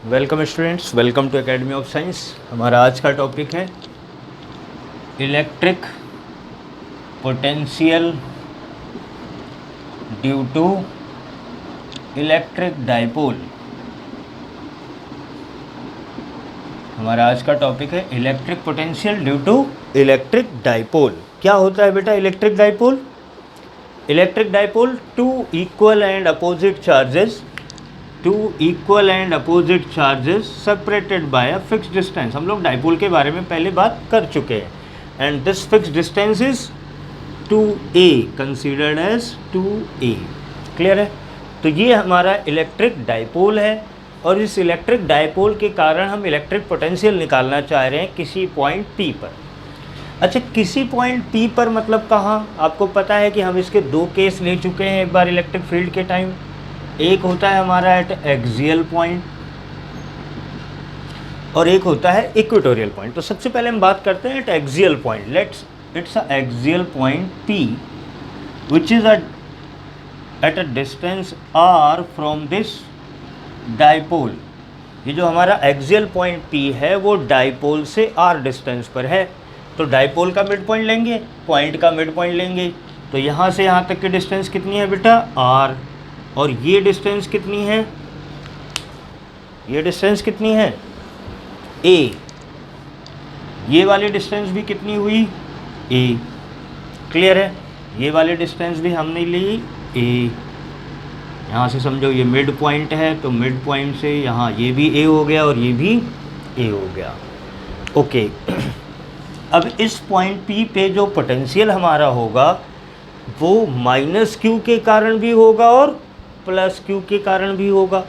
Welcome students, welcome to academy of science. हमारा आज का टॉपिक है electric potential due to electric dipole. हमारा आज का टॉपिक है electric potential due to electric dipole. क्या होता है बेटा electric dipole? Electric dipole two equal and opposite charges separated by a fixed distance. हम लोग डाइपोल के बारे में पहले बात कर चुके हैं। And this fixed distance is 2a, considered as 2a। Clear है? तो ये हमारा इलेक्ट्रिक डाइपोल है और इस इलेक्ट्रिक डाइपोल के कारण हम इलेक्ट्रिक पोटेंशियल निकालना चाह रहे हैं किसी पॉइंट P पर। अच्छा, किसी पॉइंट P पर मतलब कहाँ? आपको पता है कि हम इसके दो केस ले चुके हैं एक बार इलेक्ट्रिक फील्ड के टाइम। एक होता है हमारा एट एक्सियल पॉइंट और एक होता है इक्वेटोरियल पॉइंट। तो सबसे पहले हम बात करते हैं eight axial point. It's a axial point P which is at a distance r from this dipole. ये जो हमारा एक्सियल पॉइंट P है वो डाइपोल से r डिस्टेंस पर है। तो डाइपोल का मिड पॉइंट लेंगे, पॉइंट का मिड पॉइंट लेंगे। तो यहाँ से यहाँ तक की डिस्टेंस कितनी है बेटा? r। और ये डिस्टेंस कितनी है? ये डिस्टेंस कितनी है? a। ये वाली डिस्टेंस भी कितनी हुई? a। क्लियर है? ये वाली डिस्टेंस भी हमने ली a। यहाँ से समझो ये मिड पॉइंट है तो मिड पॉइंट से यहाँ ये भी a हो गया और ये भी a हो गया। ओके। अब इस पॉइंट P पे जो पोटेंशियल हमारा होगा वो माइनस Q के कारण भी होगा और प्लस Q के कारण भी होगा।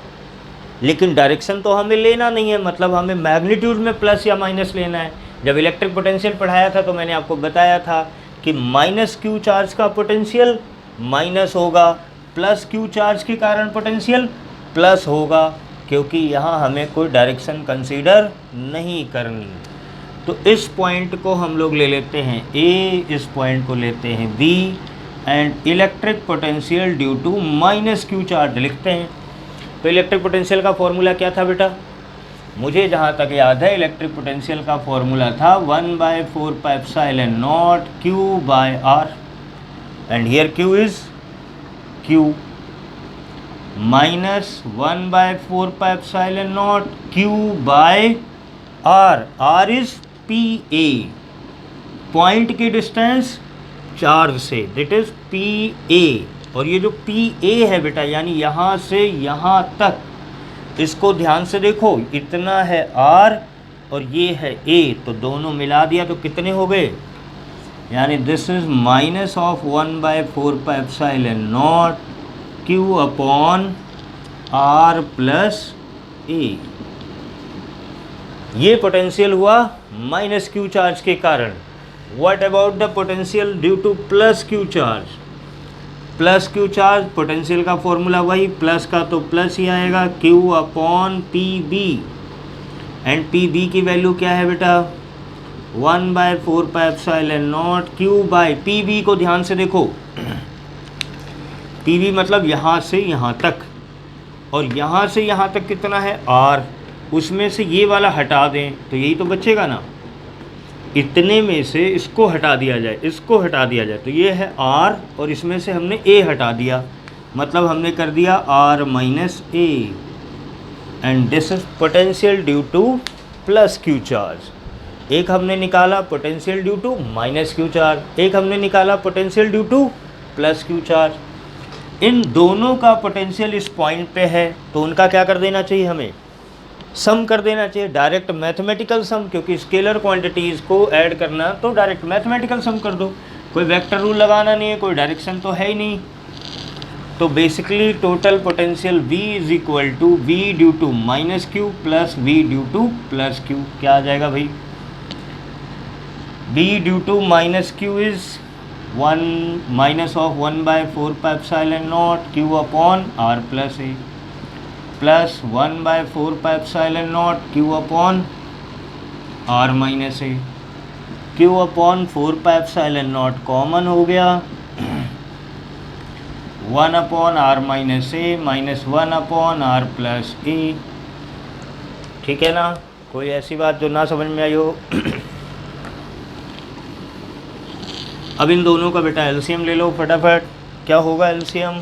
लेकिन डायरेक्शन तो हमें लेना नहीं है, मतलब हमें मैग्नीट्यूड में प्लस या माइनस लेना है। जब इलेक्ट्रिक पोटेंशियल पढ़ाया था तो मैंने आपको बताया था कि माइनस Q चार्ज का पोटेंशियल माइनस होगा, प्लस Q चार्ज के कारण पोटेंशियल प्लस होगा, क्योंकि यहाँ हमें कोई डायरेक्शन कंसीडर नहीं करनी। तो इस पॉइंट को हम लोग ले लेते हैं A, इस पॉइंट को लेते हैं B and electric potential due to minus Q charge लिखते हैं। तो इलेक्ट्रिक पोटेंशियल का फॉर्मूला क्या था बेटा? मुझे जहाँ तक याद है इलेक्ट्रिक पोटेंशियल का फॉर्मूला था 1/4πε0 Q/r and here Q is Q minus 1/4πε0 Q/r। r is PA, point की डिस्टेंस चार्ज से, दैट इज PA। और ये जो PA है बेटा यानी यहाँ से यहाँ तक, इसको ध्यान से देखो, इतना है R और ये है A, तो दोनों मिला दिया तो कितने हो गए? यानी this is minus of 1/4πε0 Q/r plus A। ये पोटेंशियल हुआ माइनस Q चार्ज के कारण। What about the potential due to plus Q charge? Plus Q charge potential का फॉर्मूला वही, प्लस का तो प्लस ही आएगा, Q/PB। एंड PB की वैल्यू क्या है बेटा? 1/4πε0 Q/PB को ध्यान से देखो। PB मतलब यहाँ से यहाँ तक, और यहाँ से यहाँ तक कितना है? R। उसमें से ये वाला हटा दें तो यही तो बचेगा ना। इतने में से इसको हटा दिया जाए, इसको हटा दिया जाए, तो ये है R और इसमें से हमने A हटा दिया, मतलब हमने कर दिया R minus A। And this is potential due to plus Q charge. एक हमने निकाला potential due to minus Q charge, एक हमने निकाला potential due to plus Q charge. इन दोनों का पोटेंशियल इस पॉइंट पे है तो उनका क्या कर देना चाहिए? हमें सम कर देना चाहिए, डायरेक्ट मैथमेटिकल सम, क्योंकि स्केलर क्वांटिटीज़ को ऐड करना तो डायरेक्ट मैथमेटिकल सम कर दो। कोई वेक्टर रूल लगाना नहीं है, कोई डायरेक्शन तो है ही नहीं। तो basically total potential V is equal to V due to minus Q plus V due to plus Q। क्या आ जाएगा भाई? V due to minus Q is 1 minus of 1/4πε0 Q/r plus A plus 1/4πε0 Q/r minus A। Q/4πε0 common हो गया, 1/r minus A minus 1/r plus A। ठीक है ना, कोई ऐसी बात जो ना समझ में आई हो? अब इन दोनों का बेटा एलसीएम ले लो फटाफट। क्या होगा LCM?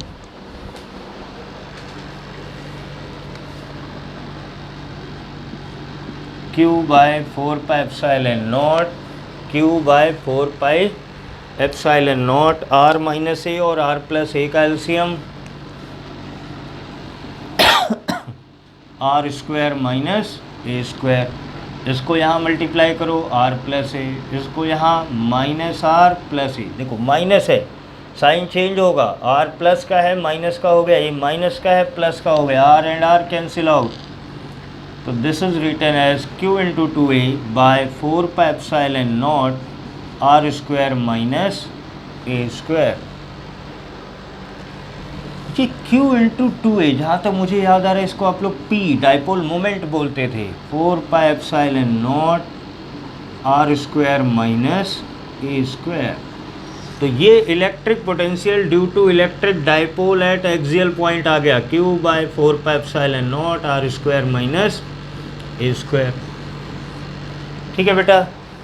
Q by 4 pi epsilon naught, Q by 4 pi epsilon naught, R minus a और R प्लस ए का LCM r square minus a square. इसको यहाँ मल्टीप्लाई करो, R प्लस ए, इसको यहाँ माइनस आर प्लस ए। देखो माइनस है, साइन चेंज होगा, R प्लस का है माइनस का हो गया, ये माइनस का है प्लस का हो गया, R and R cancel out. तो this is written as Q into 2a by 4 pi epsilon naught R square minus a square. जी Q इंटू 2a, जहाँ तक मुझे याद आ रहा है इसको आप लोग P डाइपोल मोमेंट बोलते थे। 4 pi epsilon naught R square minus a square. तो ये electric potential due to electric dipole at axial point आ गया, Q by 4 pi epsilon naught R square minus a square. ठीक है बेटा,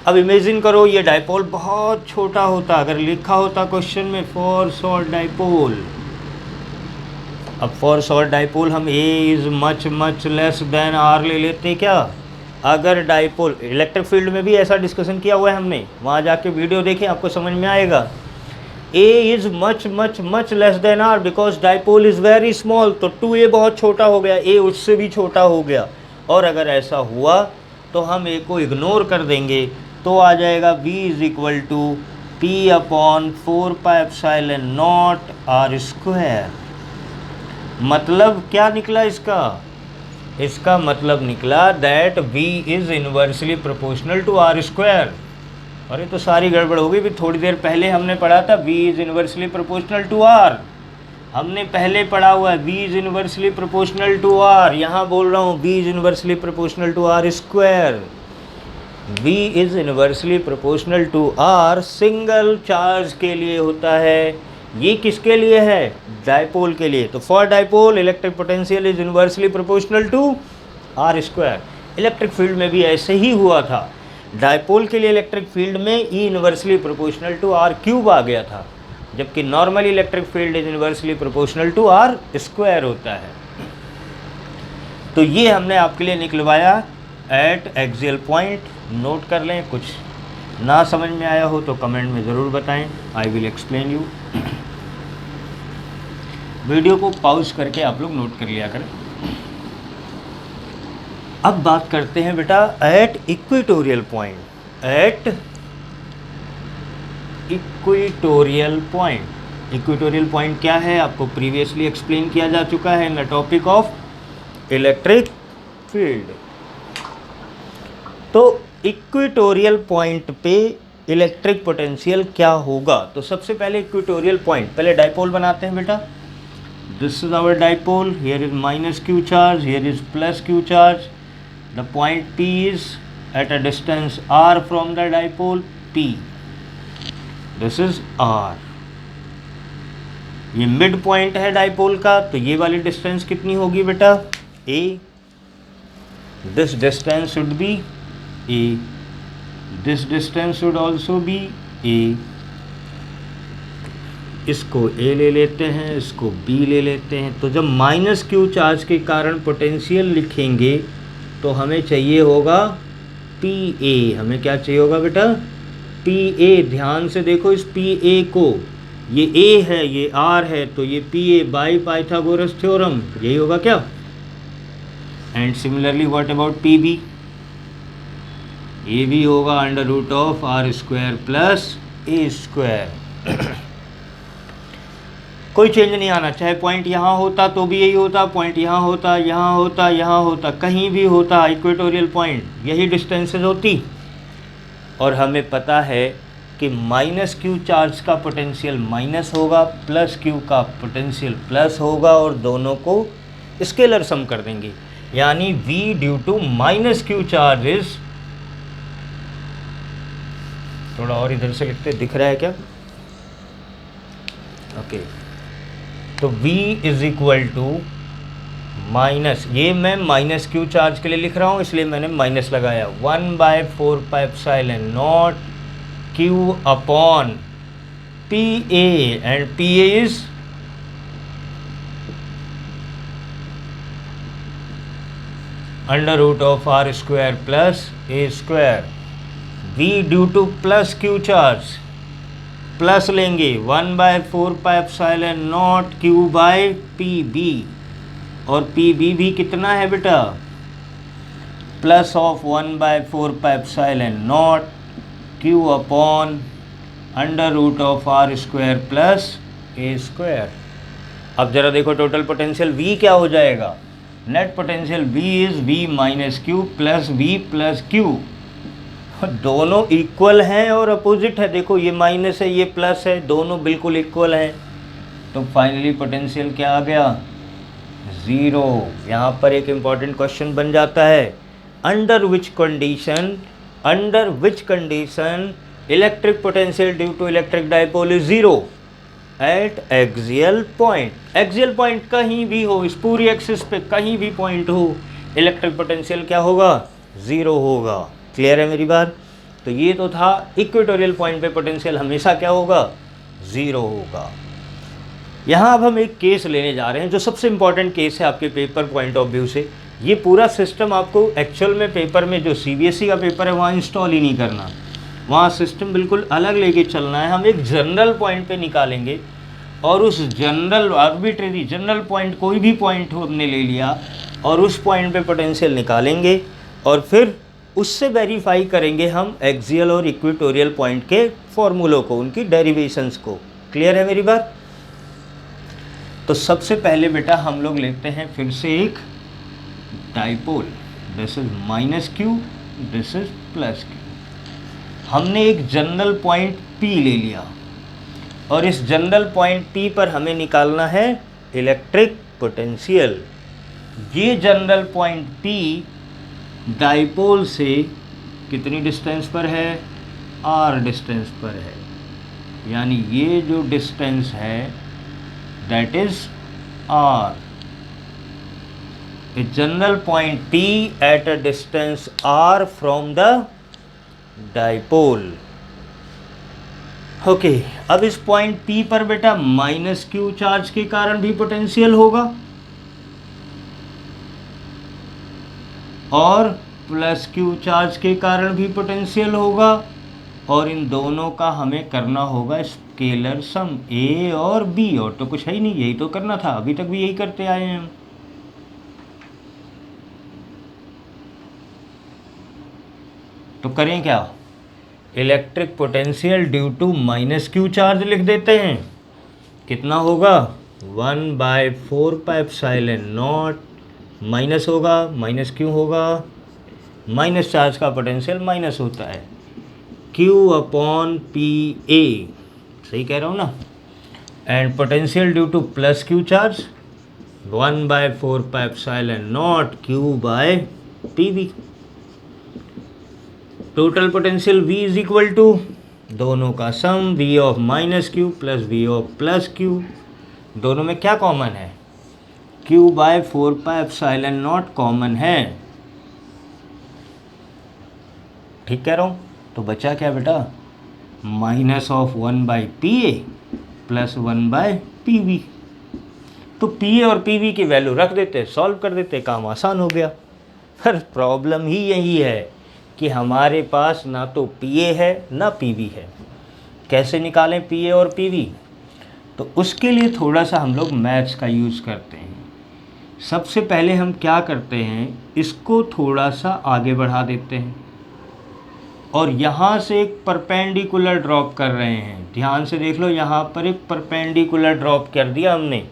अब इमेजिन करो ये डाइपोल बहुत छोटा होता, अगर लिखा होता क्वेश्चन में फॉर शॉर्ट डाइपोल। अब फॉर शॉर्ट डाइपोल हम a is much much less than r ले लेते क्या? अगर डाइपोल, इलेक्ट्रिक फील्ड में भी ऐसा डिस्कशन किया हुआ है हमने, वहाँ जाके वीडियो देखें आपको समझ में आएगा। A is much much much less than r because dipole is very small. तो 2a बहुत छोटा हो गया, ए उससे भी छोटा हो गया। और अगर ऐसा हुआ तो हम ए को इग्नोर कर देंगे, तो आ जाएगा v is equal to p upon 4 pi epsilon not r square. मतलब क्या निकला इसका? इसका मतलब निकला that v is inversely proportional to r square. अरे तो सारी गड़बड़ हो गई भी, थोड़ी देर पहले हमने पढ़ा था v is inversely proportional to r, हमने पहले पढ़ा हुआ है v is inversely proportional to r। यहाँ बोल रहा हूँ v is inversely proportional to r square. v is inversely proportional to r single charge के लिए होता है। ये किसके लिए है? डाइपोल के लिए। तो for dipole electric potential is inversely proportional to r square. Electric field में भी ऐसे ही हुआ था, डाइपोल के लिए इलेक्ट्रिक फील्ड में E inversely proportional to r cube आ गया था, जबकि normally electric field is inversely proportional to r square होता है। तो ये हमने आपके लिए निकलवाया एट एक्सियल पॉइंट। नोट कर लें, कुछ ना समझ में आया हो तो कमेंट में ज़रूर बताएं, I will explain you. Video को पॉज करके आप लोग नोट कर लिया करें। अब बात करते हैं बेटा at equatorial point. At equatorial point, equatorial point क्या है आपको प्रीवियसली एक्सप्लेन किया जा चुका है in the topic of electric field. तो इक्वेटोरियल पॉइंट पे इलेक्ट्रिक पोटेंशियल क्या होगा? तो सबसे पहले इक्वेटोरियल पॉइंट, पहले डाइपोल बनाते हैं बेटा। This is our dipole, here is minus q charge, here is plus q charge. The point P is at a distance r from the dipole P, this is r। ये mid point है dipole का, तो ये वाली distance कितनी होगी बेटा? a। This distance should be a, this distance should also be a। इसको a ले लेते हैं, इसको b ले लेते हैं। तो जब माइनस q चार्ज के कारण पोटेंशियल लिखेंगे तो हमें चाहिए होगा PA। हमें क्या चाहिए होगा बेटा? PA। ध्यान से देखो इस PA को, ये A है ये R है, तो ये PA बाई पाइथागोरस थ्योरम, यही होगा क्या? And similarly what about PB? ये भी होगा under root of r square plus a square. कोई चेंज नहीं आना, चाहे पॉइंट यहाँ होता तो भी यही होता, पॉइंट यहाँ होता, यहाँ होता, यहाँ होता, कहीं भी होता, इक्वेटोरियल पॉइंट यही डिस्टेंसेज होती। और हमें पता है कि माइनस q चार्ज का पोटेंशियल माइनस होगा, प्लस q का पोटेंशियल प्लस होगा, और दोनों को स्केलर सम कर देंगे। यानी v due to minus q charge is, थोड़ा और इधर से लिखते, दिख रहा है क्या? ओके। तो v is equal to minus, ये मैं माइनस क्यू चार्ज के लिए लिख रहा हूँ इसलिए मैंने माइनस लगाया, 1/4πε0 q upon p a, and p a is √r² plus a², v due to plus q charge, plus लेंगे 1/4πε0 क्यू बाय पी बी, और पी बी भी कितना है बेटा, plus of 1/4πε0 q upon √r² plus a²। अब जरा देखो total potential V क्या हो जाएगा, net potential V is V minus q plus V plus q, दोनों इक्वल हैं और अपोजिट है, देखो ये माइनस है ये प्लस है, दोनों बिल्कुल इक्वल हैं, तो फाइनली पोटेंशियल क्या आ गया, 0। यहाँ पर एक इम्पॉर्टेंट क्वेश्चन बन जाता है, under which condition electric potential due to electric dipole is 0 at axial point. Axial point कहीं भी हो, इस पूरी एक्सिस पे कहीं भी पॉइंट हो, इलेक्ट्रिक पोटेंशियल क्या होगा, 0 होगा। क्लियर है मेरी बात? तो ये तो था इक्वेटोरियल पॉइंट पे पोटेंशियल हमेशा क्या होगा, 0 होगा। यहाँ अब हम एक केस लेने जा रहे हैं जो सबसे इम्पॉर्टेंट केस है आपके पेपर पॉइंट ऑफ व्यू से। ये पूरा सिस्टम आपको एक्चुअल में पेपर में जो CBSE का पेपर है वहाँ इंस्टॉल ही नहीं करना, वहाँ सिस्टम बिल्कुल अलग लेके चलना है। हम एक जनरल पॉइंट पे निकालेंगे और उस जनरल आर्बिट्रेरी जनरल पॉइंट, कोई भी पॉइंट हो हमने ले लिया, और उस पॉइंट पे पोटेंशियल निकालेंगे और फिर उससे वेरीफाई करेंगे हम एक्सियल और इक्वेटोरियल पॉइंट के फॉर्मूलों को, उनकी डेरिवेशंस को। क्लियर है मेरी बात? तो सबसे पहले बेटा हम लोग लेते हैं फिर से एक dipole, this is minus Q, this is plus Q. हमने एक जनरल पॉइंट P ले लिया और इस जनरल पॉइंट P पर हमें निकालना है इलेक्ट्रिक पोटेंशियल। ये जनरल पॉइंट P डाइपोल से कितनी डिस्टेंस पर है, r डिस्टेंस पर है, यानी ये जो डिस्टेंस है that is r। A general point P at a distance r from the dipole। Okay, अब इस पॉइंट P पर बेटा माइनस क्यू चार्ज के कारण भी पोटेंशियल होगा और प्लस क्यू चार्ज के कारण भी पोटेंशियल होगा, और इन दोनों का हमें करना होगा स्केलर सम A और B, और तो कुछ है ही नहीं, यही तो करना था, अभी तक भी यही करते आए हैं हम। तो करें क्या, electric potential due to minus q charge लिख देते हैं। कितना होगा, 1/4πε0 माइनस होगा, माइनस क्यू होगा, माइनस चार्ज का पोटेंशियल माइनस होता है, क्यू अपॉन पी ए, सही कह रहा हूँ ना, and potential due to plus q charge 1/4πε0 q by p b. Total potential V is equal to दोनों का sum, V of minus q plus V of plus q, दोनों में क्या कॉमन है, Q/4πε0 कॉमन है। ठीक कह रहा हूँ? तो बचा क्या बेटा, minus of 1/PA plus 1/PB। तो PA और PB की वैल्यू रख देते, सॉल्व कर देते, काम आसान हो गया। पर प्रॉब्लम ही यही है कि हमारे पास ना तो PA है ना PB है। कैसे निकालें PA और PB? तो उसके लिए थोड़ा सा हम लोग मैथ्स का यूज़ करते हैं। सबसे पहले हम क्या करते हैं, इसको थोड़ा सा आगे बढ़ा देते हैं और यहाँ से एक परपेंडिकुलर ड्रॉप कर रहे हैं। ध्यान से देख लो, यहाँ पर एक परपेंडिकुलर ड्रॉप कर दिया हमने।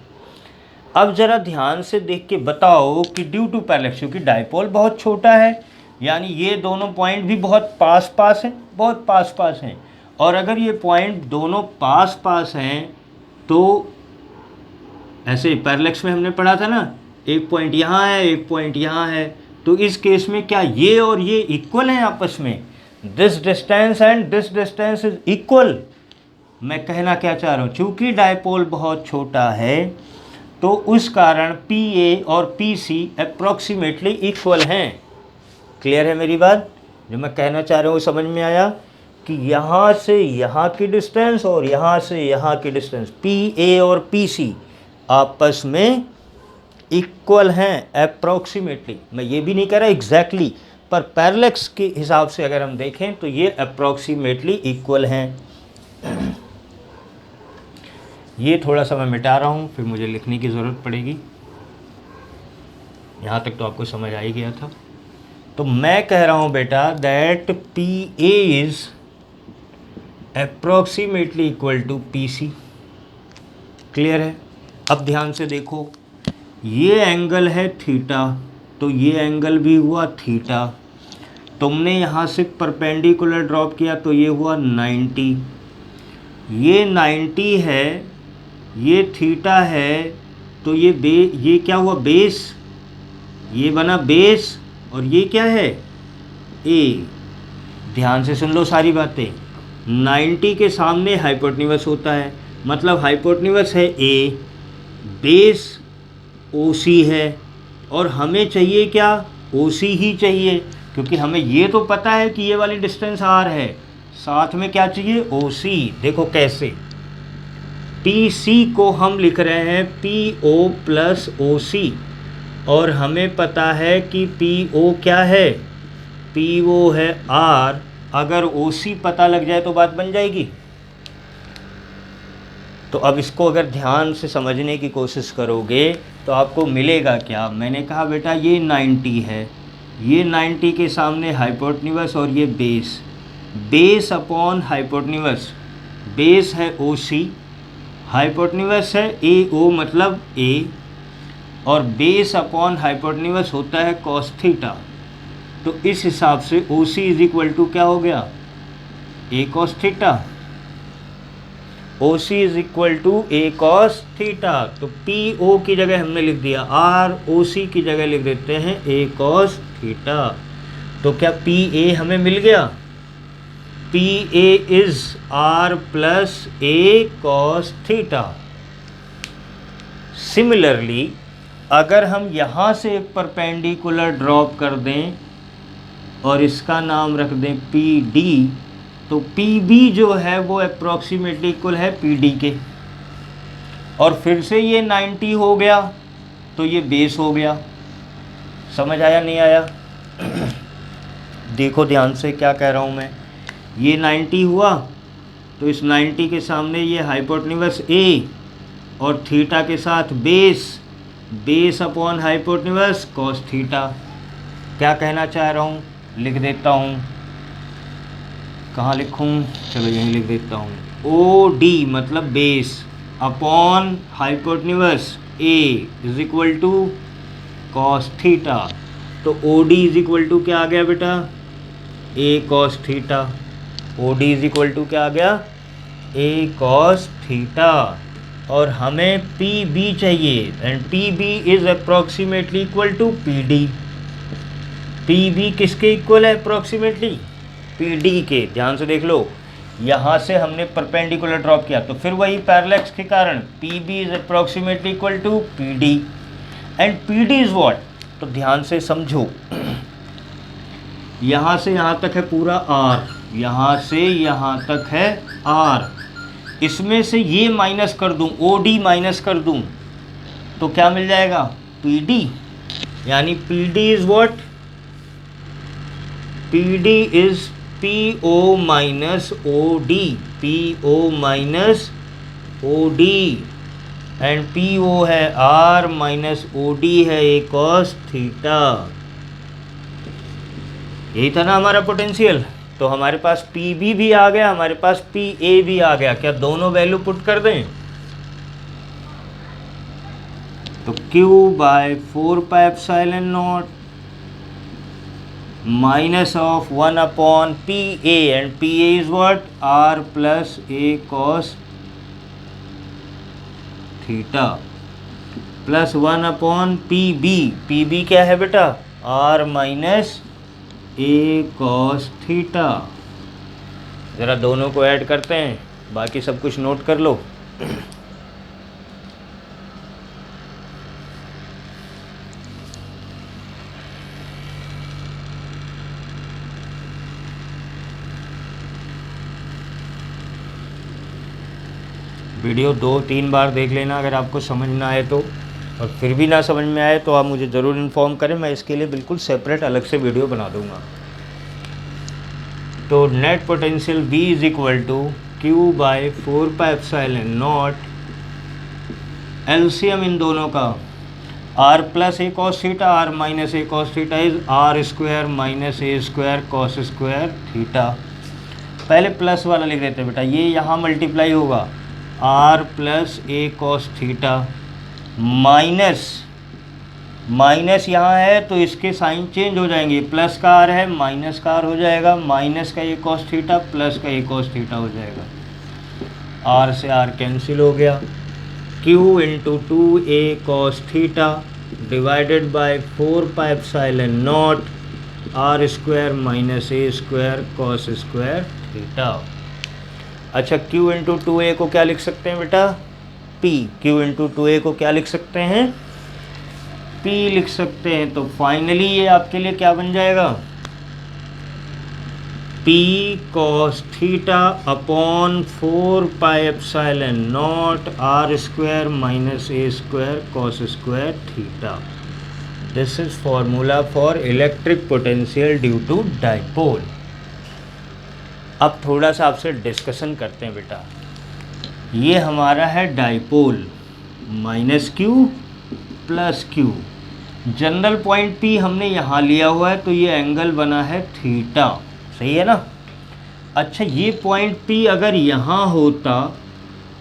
अब ज़रा ध्यान से देख के बताओ कि ड्यू टू पैरेलक्स, क्योंकि डाइपोल बहुत छोटा है, यानी ये दोनों पॉइंट भी बहुत पास पास हैं, बहुत पास पास हैं, और अगर ये पॉइंट दोनों पास पास हैं तो ऐसे पैरेलक्स में हमने पढ़ा था ना, एक पॉइंट यहाँ है एक पॉइंट यहाँ है, तो इस केस में क्या ये और ये इक्वल हैं आपस में, this distance and this distance is equal. मैं कहना क्या चाह रहा हूँ, चूँकि डाइपोल बहुत छोटा है तो उस कारण पी ए और पी सी अप्रॉक्सीमेटली इक्वल हैं। क्लियर है मेरी बात? जो मैं कहना चाह रहा हूँ समझ में आया कि यहाँ से यहाँ की डिस्टेंस और यहाँ से यहाँ की डिस्टेंस पी ए और पी सी आपस में इक्वल हैं अप्रॉक्सीमेटली। मैं ये भी नहीं कह रहा एग्जैक्टली, पर पैरेलक्स के हिसाब से अगर हम देखें तो ये अप्रॉक्सीमेटली इक्वल हैं। ये थोड़ा सा मैं मिटा रहा हूँ, फिर मुझे लिखने की ज़रूरत पड़ेगी। यहाँ तक तो आपको समझ आ ही गया था। तो मैं कह रहा हूँ बेटा that p a is approximately equal to p c. Clear है? अब ध्यान से देखो, ये एंगल है थीटा, तो ये एंगल भी हुआ थीटा। तुमने यहाँ से परपेंडिकुलर ड्रॉप किया तो ये हुआ 90। ये 90 है, ये थीटा है, तो ये क्या हुआ? बेस। ये बना बेस और ये क्या है? ए। ध्यान से सुन लो सारी बातें। 90 के सामने हाइपोटेन्यूस होता है, मतलब हाइपोटेन्यूस है ए, बेस OC है, और हमें चाहिए क्या? OC ही चाहिए, क्योंकि हमें ये तो पता है कि ये वाली डिस्टेंस R है, साथ में क्या चाहिए? OC। देखो कैसे, PC को हम लिख रहे हैं PO प्लस OC, और हमें पता है कि PO क्या है? PO है R। अगर OC पता लग जाए तो बात बन जाएगी। तो अब इसको अगर ध्यान से समझने की कोशिश करोगे तो आपको मिलेगा क्या? मैंने कहा बेटा ये 90 है, ये 90 के सामने हाइपोटेन्यूस और ये base, base upon hypotenuse. Base है OC, हाइपोटेन्यूस है AO मतलब A, और बेस अपॉन हाइपोटेन्यूस होता है cos थीटा। तो इस हिसाब से OC इज इक्वल टू क्या हो गया? A cos theta. OC is equal to A cos theta. तो PO की जगह हमने लिख दिया R, OC की जगह लिख देते हैं A cos थीटा। तो क्या PA हमें मिल गया? PA is R plus A cos theta. Similarly अगर हम यहाँ से एक परपेंडिकुलर ड्रॉप कर दें और इसका नाम रख दें PD, तो PB जो है वो अप्रॉक्सीमेटली इक्वल है PD के, और फिर से ये 90 हो गया तो ये बेस हो गया। समझ आया नहीं आया? देखो ध्यान से क्या कह रहा हूँ मैं। ये 90 हुआ तो इस 90 के सामने ये हाइपोटेन्यूस A और थीटा के साथ base, base upon hypotenuse cos theta. क्या कहना चाह रहा हूँ? लिख देता हूँ। कहाँ लिखूँ? चलो यहीं लिख देता हूँ। OD मतलब base upon hypotenuse A is equal to cos theta. तो OD इज इक्वल टू क्या आ गया बेटा? A cos theta. OD is equal to क्या आ गया? A cos theta. और हमें PB चाहिए, and PB is approximately equal to PD। PB किसके इक्वल है अप्रॉक्सीमेटली? PD के। ध्यान से देख लो, यहाँ से हमने परपेंडिकुलर ड्रॉप किया तो फिर वही पैरेलक्स के कारण PB is approximately equal to PD, and PD is what? तो ध्यान से समझो, यहाँ से यहाँ तक है पूरा R, यहाँ से यहाँ तक है R, इसमें से ये माइनस कर दूँ, OD माइनस कर दूँ, तो क्या मिल जाएगा? PD। यानी PD is what? PD is PO minus OD, PO minus OD, and PO है R माइनस OD है A cos थीटा। यही था ना हमारा पोटेंशियल। तो हमारे पास PB भी आ गया, हमारे पास PA भी आ गया। क्या दोनों वैल्यू पुट कर दें? तो Q by 4 pi epsilon not minus of 1 upon PA, and PA is what? R plus A cos theta, plus 1 upon PB। PB क्या है बेटा? R minus A cos theta. ज़रा दोनों को ऐड करते हैं, बाकी सब कुछ नोट कर लो। वीडियो 2-3 बार देख लेना अगर आपको समझ ना आए तो, और फिर भी ना समझ में आए तो आप मुझे ज़रूर इन्फॉर्म करें, मैं इसके लिए बिल्कुल सेपरेट अलग से वीडियो बना दूँगा। तो net potential V is equal to Q by 4πε0, LCM इन दोनों का r plus a cos theta, r minus a cos theta is r square minus a square cos square theta. पहले प्लस वाला लिख देते हैं बेटा, ये यहाँ मल्टीप्लाई होगा r plus a cos theta, minus यहाँ है तो इसके साइन चेंज हो जाएंगे, प्लस का r है माइनस का r हो जाएगा, माइनस का ए कॉस थीटा प्लस का ए कॉस थीटा हो जाएगा, r से r कैंसिल हो गया, q into 2a cos theta divided by 4πε0 r square minus a square cos square theta. अच्छा, q इंटू 2a को क्या लिख सकते हैं बेटा, p, q इंटू 2a को क्या लिख सकते हैं, p लिख सकते हैं। तो फाइनली ये आपके लिए क्या बन जाएगा, p cos theta upon 4πε0 r square minus a square cos square theta. This is formula for electric potential due to dipole. अब थोड़ा सा आपसे डिस्कशन करते हैं बेटा, ये हमारा है dipole, minus q plus Q, general point P हमने यहाँ लिया हुआ है तो ये एंगल बना है थीटा, सही है ना। अच्छा, ये पॉइंट P अगर यहाँ होता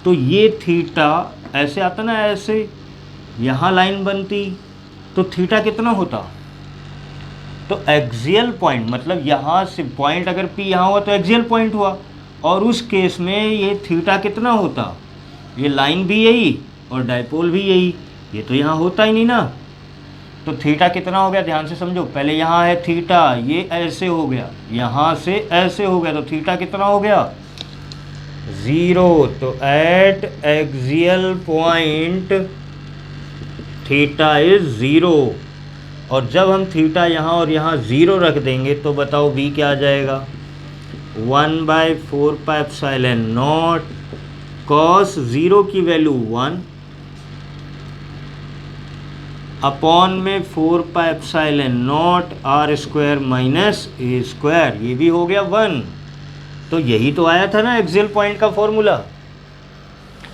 तो ये थीटा ऐसे आता ना, ऐसे यहाँ लाइन बनती तो थीटा कितना होता, तो एक्सियल पॉइंट, मतलब यहाँ से पॉइंट अगर P यहाँ हुआ तो एक्सियल पॉइंट हुआ, और उस केस में ये थीटा कितना होता, ये लाइन भी यही और डाइपोल भी यही, ये तो यहाँ होता ही नहीं ना। तो थीटा कितना हो गया, ध्यान से समझो, पहले यहाँ है थीटा, ये ऐसे हो गया, यहाँ से ऐसे हो गया, तो थीटा कितना हो गया 0। तो eight axial point theta is 0, और जब हम थीटा यहाँ और यहाँ 0 रख देंगे तो बताओ b क्या आ जाएगा, 1/4πε0 cos 0 की वैल्यू 1 अपॉन में 4πε0 r square minus a square, ये भी हो गया 1। तो यही तो आया था ना एक्सियल पॉइंट का फॉर्मूला,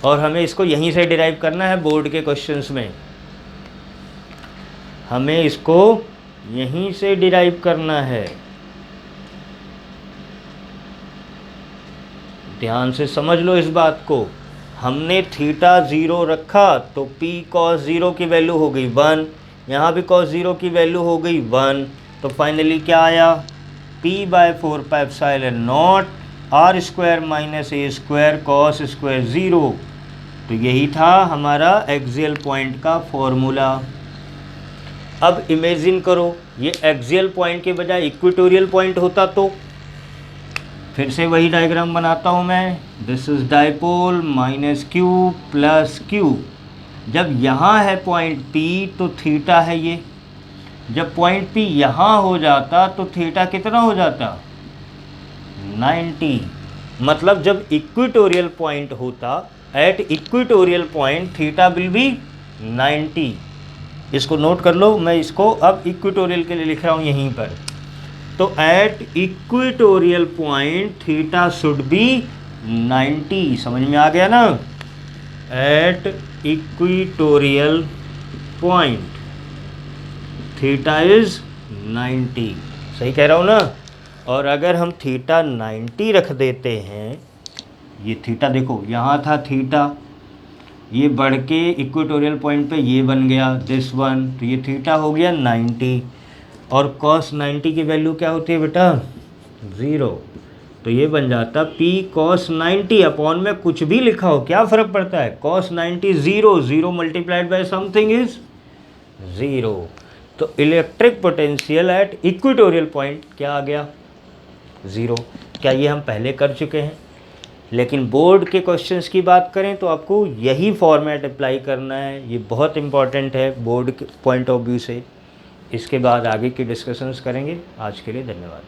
और हमें इसको यहीं से डिराइव करना है बोर्ड के क्वेश्चंस में, हमें इसको यहीं से डिराइव करना है। ध्यान से समझ लो इस बात को, हमने थीटा 0 रखा तो p cos 0 की वैल्यू हो गई 1, यहाँ भी cos 0 की वैल्यू हो गई 1, तो फाइनली क्या आया, p/4πε0 r square minus a square cos square 0। तो यही था हमारा एक्सियल पॉइंट का फॉर्मूला। अब इमेजिन करो ये एक्सियल पॉइंट के बजाय इक्वेटोरियल पॉइंट होता तो, फिर से वही डायग्राम बनाता हूँ मैं, this is dipole minus q plus Q. जब यहाँ है पॉइंट P तो थीटा है ये, जब पॉइंट P यहाँ हो जाता तो थीटा कितना हो जाता 90। मतलब जब इक्वेटोरियल पॉइंट होता, at equatorial point theta will be 90। इसको नोट कर लो, मैं इसको अब इक्वेटोरियल के लिए लिख रहा हूँ यहीं पर। तो at equatorial point theta should be 90, समझ में आ गया ना। At equatorial point theta is 90, सही कह रहा हूँ ना। और अगर हम थीटा 90 रख देते हैं, ये थीटा देखो यहाँ था थीटा, ये बढ़ के इक्वेटोरियल पॉइंट पे ये बन गया दिस वन, तो ये थीटा हो गया 90। और cos 90 की वैल्यू क्या होती है बेटा 0, तो ये बन जाता p cos 90 अपॉन में कुछ भी लिखा हो क्या फ़र्क पड़ता है, cos 90 0, 0 multiplied by something is 0। तो electric potential at equatorial point क्या आ गया 0। क्या ये हम पहले कर चुके हैं, लेकिन बोर्ड के क्वेश्चंस की बात करें तो आपको यही फॉर्मेट अप्लाई करना है, ये बहुत इंपॉर्टेंट है बोर्ड के पॉइंट ऑफ व्यू से। इसके बाद आगे की डिस्कशंस करेंगे। आज के लिए धन्यवाद।